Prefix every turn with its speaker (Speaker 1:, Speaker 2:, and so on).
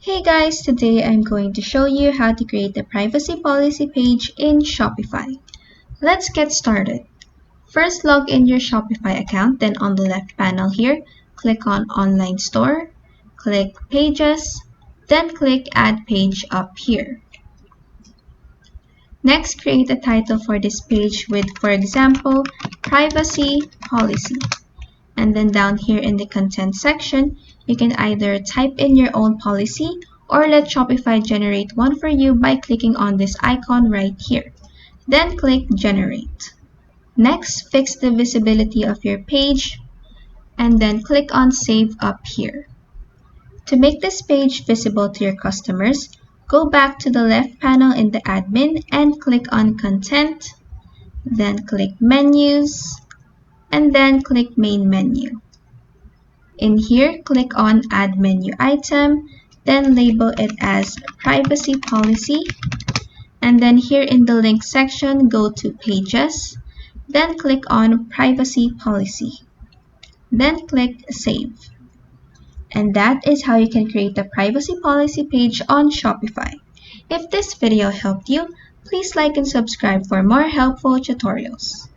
Speaker 1: Hey guys, today I'm going to show you how to create a privacy policy page in Shopify. Let's get started. First, log in your Shopify account, then on the left panel here, click on Online Store, click Pages, then click Add Page up here. Next, create a title for this page with, for example, Privacy Policy. And then down here in the content section, you can either type in your own policy or let Shopify generate one for you by clicking on this icon right here. Then click Generate. Next, fix the visibility of your page and then click on Save up here. To make this page visible to your customers, go back to the left panel in the admin and click on Content, then click Menus, and then click Main Menu. In here, click on Add Menu Item, then label it as Privacy Policy, and then here in the link section, go to Pages, then click on Privacy Policy, then click Save. And that is how you can create a privacy policy page on Shopify. If this video helped you, please like and subscribe for more helpful tutorials.